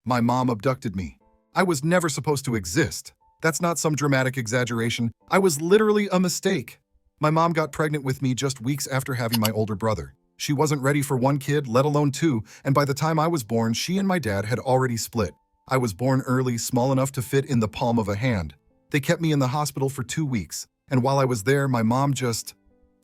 My mom abducted me. I was never supposed to exist. That's not some dramatic exaggeration. I was literally a mistake. My mom got pregnant with me just weeks after having my older brother. She wasn't ready for one kid, let alone two, and by the time I was born, she and my dad had already split. I was born early, small enough to fit in the palm of a hand. They kept me in the hospital for 2 weeks, and while I was there, my mom just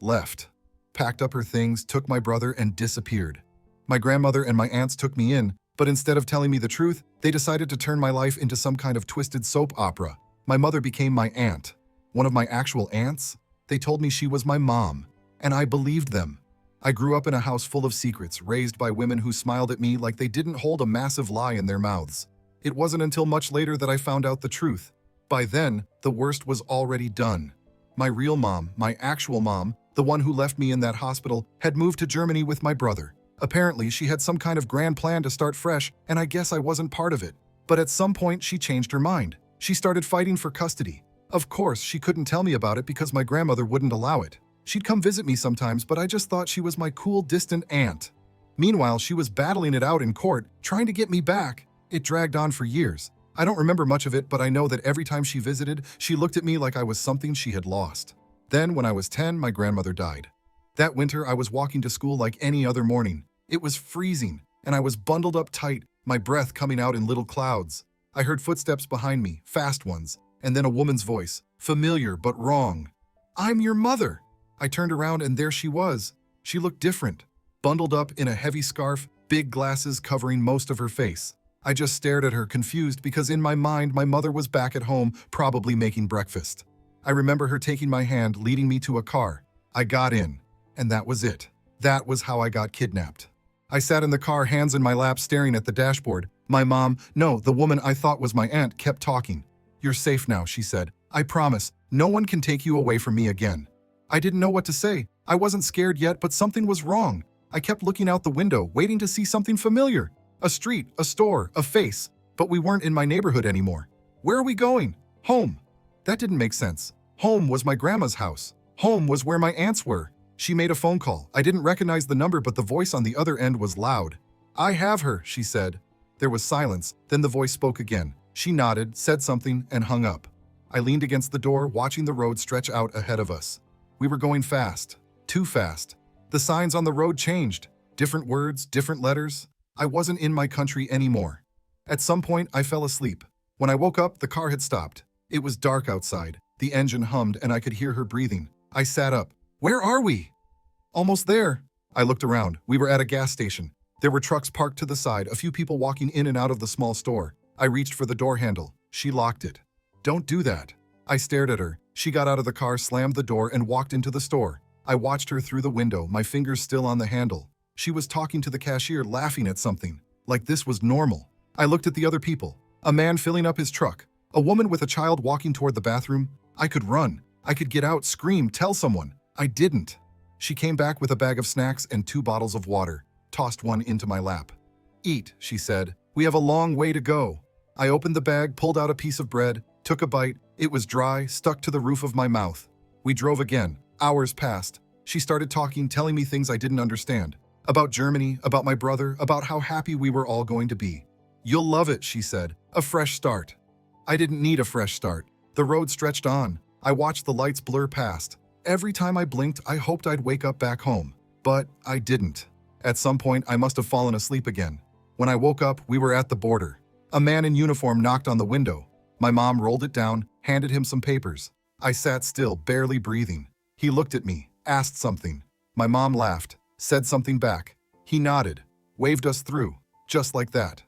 left. Packed up her things, took my brother, and disappeared. My grandmother and my aunts took me in, but instead of telling me the truth, they decided to turn my life into some kind of twisted soap opera. My mother became my aunt. One of my actual aunts? They told me she was my mom, and I believed them. I grew up in a house full of secrets, raised by women who smiled at me like they didn't hold a massive lie in their mouths. It wasn't until much later that I found out the truth. By then, the worst was already done. My real mom, my actual mom, the one who left me in that hospital, had moved to Germany with my brother. Apparently, she had some kind of grand plan to start fresh, and I guess I wasn't part of it. But at some point, she changed her mind. She started fighting for custody. Of course, she couldn't tell me about it because my grandmother wouldn't allow it. She'd come visit me sometimes, but I just thought she was my cool, distant aunt. Meanwhile, she was battling it out in court, trying to get me back. It dragged on for years. I don't remember much of it, but I know that every time she visited, she looked at me like I was something she had lost. Then, when I was 10, my grandmother died. That winter, I was walking to school like any other morning. It was freezing, and I was bundled up tight, my breath coming out in little clouds. I heard footsteps behind me, fast ones, and then a woman's voice, familiar but wrong. "I'm your mother." I turned around and there she was. She looked different, bundled up in a heavy scarf, big glasses covering most of her face. I just stared at her, confused, because in my mind, my mother was back at home, probably making breakfast. I remember her taking my hand, leading me to a car. I got in, and that was it. That was how I got kidnapped. I sat in the car, hands in my lap, staring at the dashboard. My mom, no, the woman I thought was my aunt, kept talking. "You're safe now," she said. "I promise, no one can take you away from me again." I didn't know what to say. I wasn't scared yet, but something was wrong. I kept looking out the window, waiting to see something familiar. A street, a store, a face. But we weren't in my neighborhood anymore. Where are we going? Home. That didn't make sense. Home was my grandma's house. Home was where my aunts were. She made a phone call. I didn't recognize the number, but the voice on the other end was loud. "I have her," she said. There was silence. Then the voice spoke again. She nodded, said something, and hung up. I leaned against the door, watching the road stretch out ahead of us. We were going fast. Too fast. The signs on the road changed. Different words, different letters. I wasn't in my country anymore. At some point, I fell asleep. When I woke up, the car had stopped. It was dark outside. The engine hummed, and I could hear her breathing. I sat up. "Where are we?" "Almost there." I looked around. We were at a gas station. There were trucks parked to the side, a few people walking in and out of the small store. I reached for the door handle. She locked it. "Don't do that." I stared at her. She got out of the car, slammed the door, and walked into the store. I watched her through the window, my fingers still on the handle. She was talking to the cashier, laughing at something, like this was normal. I looked at the other people. A man filling up his truck. A woman with a child walking toward the bathroom. I could run. I could get out, scream, tell someone. I didn't. She came back with a bag of snacks and 2 bottles of water, tossed one into my lap. "Eat," she said. "We have a long way to go." I opened the bag, pulled out a piece of bread, took a bite. It was dry, stuck to the roof of my mouth. We drove again. Hours passed. She started talking, telling me things I didn't understand. About Germany, about my brother, about how happy we were all going to be. "You'll love it," she said. "A fresh start." I didn't need a fresh start. The road stretched on. I watched the lights blur past. Every time I blinked, I hoped I'd wake up back home. But I didn't. At some point, I must have fallen asleep again. When I woke up, we were at the border. A man in uniform knocked on the window. My mom rolled it down, handed him some papers. I sat still, barely breathing. He looked at me, asked something. My mom laughed, said something back. He nodded, waved us through, just like that.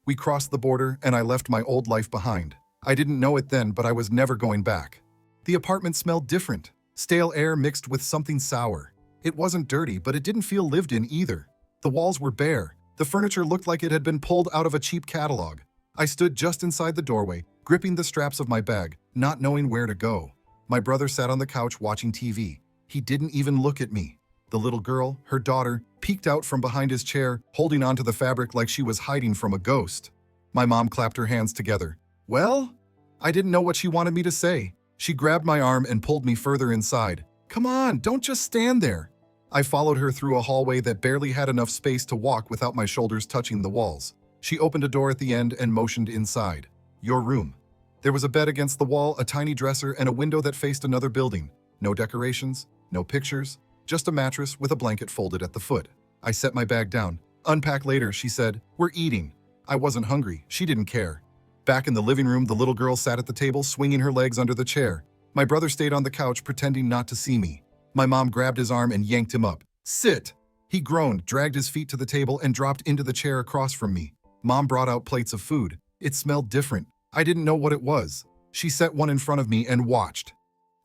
We crossed the border, and I left my old life behind. I didn't know it then, but I was never going back. The apartment smelled different, stale air mixed with something sour. It wasn't dirty, but it didn't feel lived in either. The walls were bare. The furniture looked like it had been pulled out of a cheap catalog. I stood just inside the doorway, gripping the straps of my bag, not knowing where to go. My brother sat on the couch watching TV. He didn't even look at me. The little girl, her daughter, peeked out from behind his chair, holding onto the fabric like she was hiding from a ghost. My mom clapped her hands together. "Well?" I didn't know what she wanted me to say. She grabbed my arm and pulled me further inside. "Come on, don't just stand there." I followed her through a hallway that barely had enough space to walk without my shoulders touching the walls. She opened a door at the end and motioned inside. Your room. There was a bed against the wall, a tiny dresser, and a window that faced another building. No decorations, no pictures, just a mattress with a blanket folded at the foot. I set my bag down. Unpack later, she said. We're eating. I wasn't hungry. She didn't care. Back in the living room, the little girl sat at the table, swinging her legs under the chair. My brother stayed on the couch, pretending not to see me. My mom grabbed his arm and yanked him up. Sit! He groaned, dragged his feet to the table, and dropped into the chair across from me. Mom brought out plates of food. It smelled different. I didn't know what it was. She set one in front of me and watched.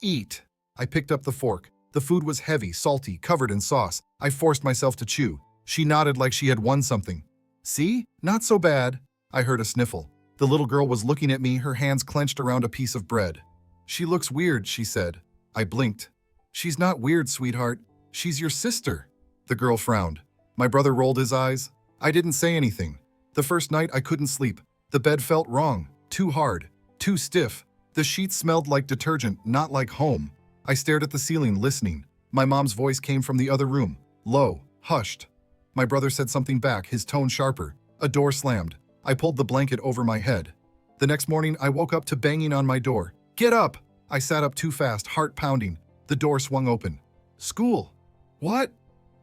Eat. I picked up the fork. The food was heavy, salty, covered in sauce. I forced myself to chew. She nodded like she had won something. See? Not so bad. I heard a sniffle. The little girl was looking at me, her hands clenched around a piece of bread. She looks weird, she said. I blinked. She's not weird, sweetheart. She's your sister. The girl frowned. My brother rolled his eyes. I didn't say anything. The first night I couldn't sleep. The bed felt wrong, too hard, too stiff. The sheets smelled like detergent, not like home. I stared at the ceiling, listening. My mom's voice came from the other room, low, hushed. My brother said something back, his tone sharper. A door slammed. I pulled the blanket over my head. The next morning, I woke up to banging on my door. Get up! I sat up too fast, heart pounding. The door swung open. School. What?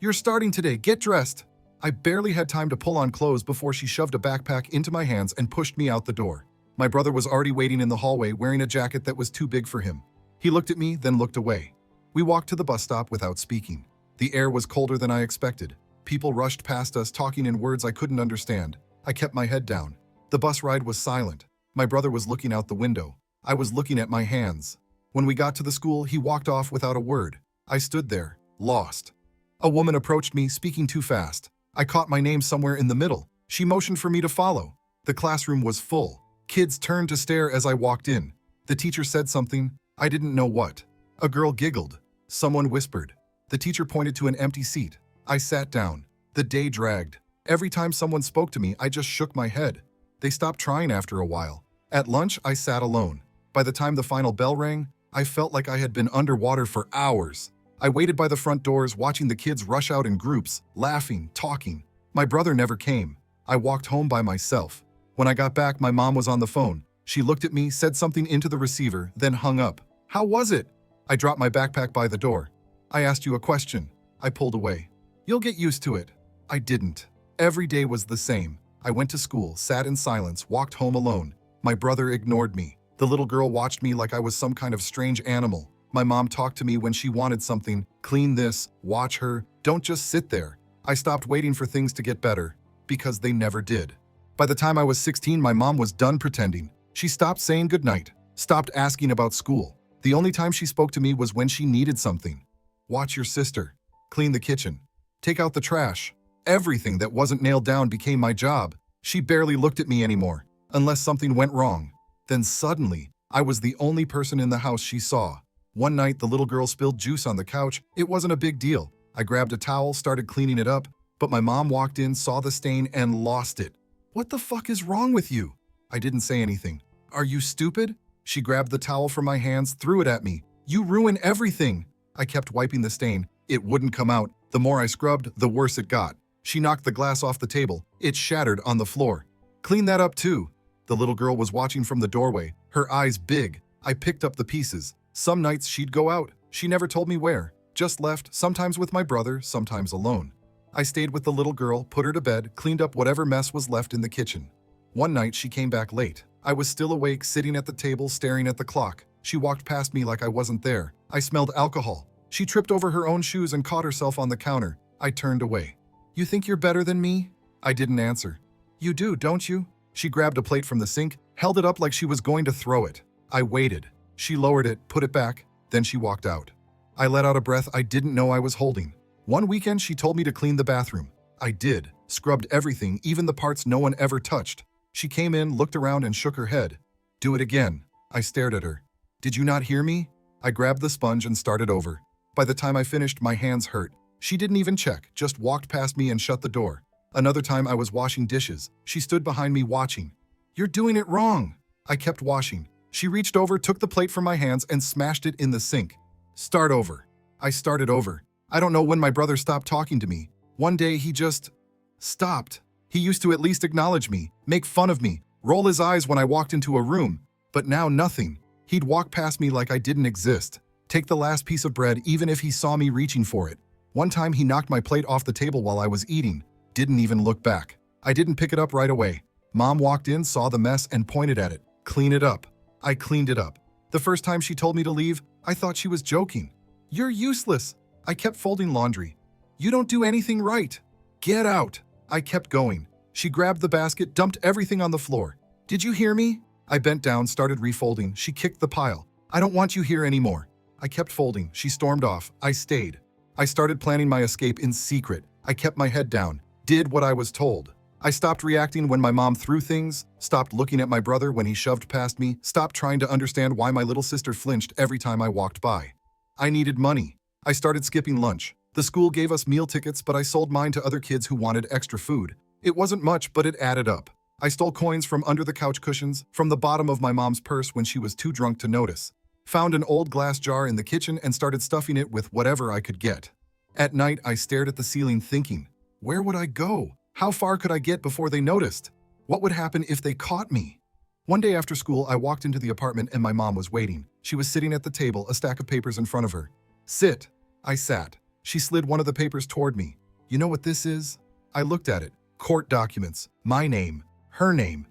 You're starting today. Get dressed. I barely had time to pull on clothes before she shoved a backpack into my hands and pushed me out the door. My brother was already waiting in the hallway, wearing a jacket that was too big for him. He looked at me, then looked away. We walked to the bus stop without speaking. The air was colder than I expected. People rushed past us, talking in words I couldn't understand. I kept my head down. The bus ride was silent. My brother was looking out the window. I was looking at my hands. When we got to the school, he walked off without a word. I stood there, lost. A woman approached me, speaking too fast. I caught my name somewhere in the middle. She motioned for me to follow. The classroom was full. Kids turned to stare as I walked in. The teacher said something. I didn't know what. A girl giggled. Someone whispered. The teacher pointed to an empty seat. I sat down. The day dragged. Every time someone spoke to me, I just shook my head. They stopped trying after a while. At lunch, I sat alone. By the time the final bell rang, I felt like I had been underwater for hours. I waited by the front doors, watching the kids rush out in groups, laughing, talking. My brother never came. I walked home by myself. When I got back, my mom was on the phone. She looked at me, said something into the receiver, then hung up. How was it? I dropped my backpack by the door. I asked you a question. I pulled away. You'll get used to it. I didn't. Every day was the same. I went to school, sat in silence, walked home alone. My brother ignored me. The little girl watched me like I was some kind of strange animal. My mom talked to me when she wanted something. Clean this, watch her, don't just sit there. I stopped waiting for things to get better, because they never did. By the time I was 16, my mom was done pretending. She stopped saying goodnight, stopped asking about school. The only time she spoke to me was when she needed something. Watch your sister. Clean the kitchen. Take out the trash. Everything that wasn't nailed down became my job. She barely looked at me anymore, unless something went wrong. Then suddenly, I was the only person in the house she saw. One night, the little girl spilled juice on the couch. It wasn't a big deal. I grabbed a towel, started cleaning it up, but my mom walked in, saw the stain, and lost it. What the fuck is wrong with you? I didn't say anything. Are you stupid? She grabbed the towel from my hands, threw it at me. You ruin everything. I kept wiping the stain. It wouldn't come out. The more I scrubbed, the worse it got. She knocked the glass off the table. It shattered on the floor. Clean that up too. The little girl was watching from the doorway, her eyes big. I picked up the pieces. Some nights she'd go out. She never told me where. Just left, sometimes with my brother, sometimes alone. I stayed with the little girl, put her to bed, cleaned up whatever mess was left in the kitchen. One night she came back late. I was still awake, sitting at the table, staring at the clock. She walked past me like I wasn't there. I smelled alcohol. She tripped over her own shoes and caught herself on the counter. I turned away. You think you're better than me? I didn't answer. You do, don't you? She grabbed a plate from the sink, held it up like she was going to throw it. I waited. She lowered it, put it back, then she walked out. I let out a breath I didn't know I was holding. One weekend, she told me to clean the bathroom. I did, scrubbed everything, even the parts no one ever touched. She came in, looked around, and shook her head. Do it again. I stared at her. Did you not hear me? I grabbed the sponge and started over. By the time I finished, my hands hurt. She didn't even check, just walked past me and shut the door. Another time I was washing dishes. She stood behind me watching. You're doing it wrong. I kept washing. She reached over, took the plate from my hands, and smashed it in the sink. Start over. I started over. I don't know when my brother stopped talking to me. One day he just stopped. He used to at least acknowledge me, make fun of me, roll his eyes when I walked into a room. But now nothing. He'd walk past me like I didn't exist. Take the last piece of bread even if he saw me reaching for it. One time he knocked my plate off the table while I was eating. Didn't even look back. I didn't pick it up right away. Mom walked in, saw the mess, and pointed at it. Clean it up. I cleaned it up. The first time she told me to leave, I thought she was joking. You're useless. I kept folding laundry. You don't do anything right. Get out. I kept going. She grabbed the basket, dumped everything on the floor. Did you hear me? I bent down, started refolding. She kicked the pile. I don't want you here anymore. I kept folding. She stormed off. I stayed. I started planning my escape in secret. I kept my head down, did what I was told. I stopped reacting when my mom threw things, stopped looking at my brother when he shoved past me, stopped trying to understand why my little sister flinched every time I walked by. I needed money. I started skipping lunch. The school gave us meal tickets, but I sold mine to other kids who wanted extra food. It wasn't much, but it added up. I stole coins from under the couch cushions, from the bottom of my mom's purse when she was too drunk to notice. Found an old glass jar in the kitchen and started stuffing it with whatever I could get. At night, I stared at the ceiling thinking, where would I go? How far could I get before they noticed? What would happen if they caught me? One day after school, I walked into the apartment and my mom was waiting. She was sitting at the table, a stack of papers in front of her. Sit. I sat. She slid one of the papers toward me. You know what this is? I looked at it. Court documents. My name. Her name.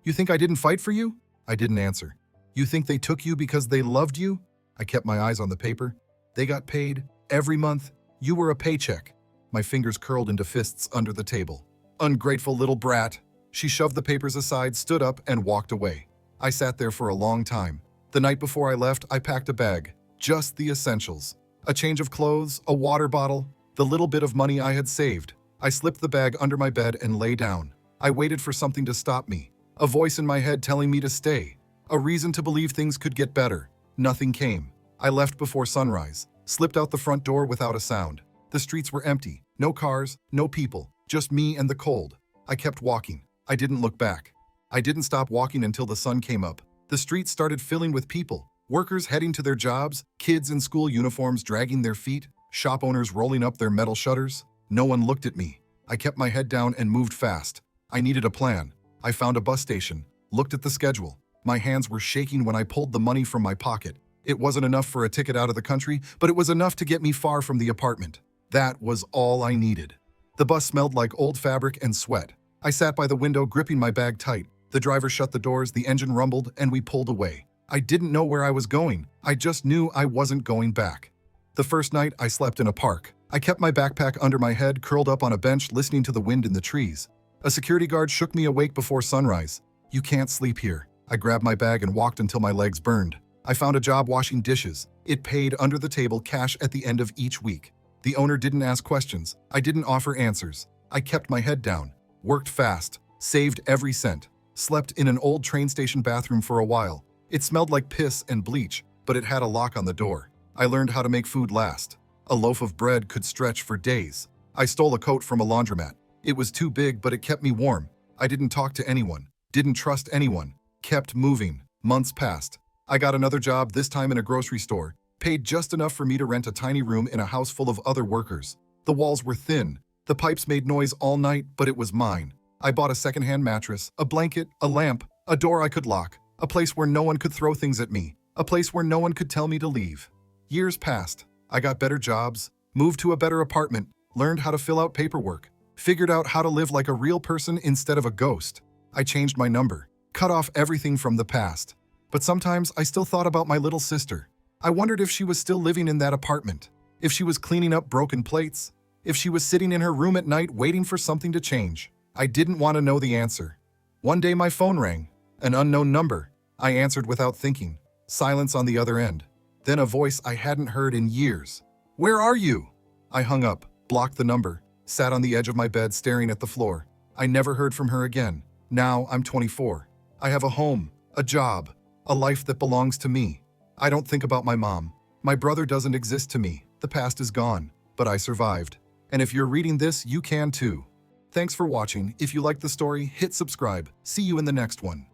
You think I didn't fight for you? I didn't answer. You think they took you because they loved you? I kept my eyes on the paper. They got paid every month. You were a paycheck. My fingers curled into fists under the table. Ungrateful little brat. She shoved the papers aside, stood up, and walked away. I sat there for a long time. The night before I left, I packed a bag. Just the essentials. A change of clothes, a water bottle, the little bit of money I had saved. I slipped the bag under my bed and lay down. I waited for something to stop me. A voice in my head telling me to stay. A reason to believe things could get better. Nothing came. I left before sunrise. Slipped out the front door without a sound. The streets were empty. No cars, no people. Just me and the cold. I kept walking. I didn't look back. I didn't stop walking until the sun came up. The streets started filling with people. Workers heading to their jobs, kids in school uniforms dragging their feet, shop owners rolling up their metal shutters. No one looked at me. I kept my head down and moved fast. I needed a plan. I found a bus station, looked at the schedule. My hands were shaking when I pulled the money from my pocket. It wasn't enough for a ticket out of the country, but it was enough to get me far from the apartment. That was all I needed. The bus smelled like old fabric and sweat. I sat by the window, gripping my bag tight. The driver shut the doors, the engine rumbled, and we pulled away. I didn't know where I was going. I just knew I wasn't going back. The first night, I slept in a park. I kept my backpack under my head, curled up on a bench, listening to the wind in the trees. A security guard shook me awake before sunrise. You can't sleep here. I grabbed my bag and walked until my legs burned. I found a job washing dishes. It paid under the table cash at the end of each week. The owner didn't ask questions. I didn't offer answers. I kept my head down, worked fast, saved every cent, slept in an old train station bathroom for a while. It smelled like piss and bleach, but it had a lock on the door. I learned how to make food last. A loaf of bread could stretch for days. I stole a coat from a laundromat. It was too big, but it kept me warm. I didn't talk to anyone, didn't trust anyone, kept moving. Months passed. I got another job, this time in a grocery store. Paid just enough for me to rent a tiny room in a house full of other workers. The walls were thin. The pipes made noise all night, but it was mine. I bought a secondhand mattress, a blanket, a lamp, a door I could lock, a place where no one could throw things at me, a place where no one could tell me to leave. Years passed. I got better jobs, moved to a better apartment, learned how to fill out paperwork, figured out how to live like a real person instead of a ghost. I changed my number, cut off everything from the past. But sometimes I still thought about my little sister. I wondered if she was still living in that apartment, if she was cleaning up broken plates, if she was sitting in her room at night waiting for something to change. I didn't want to know the answer. One day my phone rang, an unknown number. I answered without thinking, silence on the other end. Then a voice I hadn't heard in years. Where are you? I hung up, blocked the number, sat on the edge of my bed staring at the floor. I never heard from her again. Now I'm 24. I have a home, a job, a life that belongs to me. I don't think about my mom. My brother doesn't exist to me. The past is gone, but I survived. And if you're reading this, you can too. Thanks for watching. If you liked the story, hit subscribe. See you in the next one.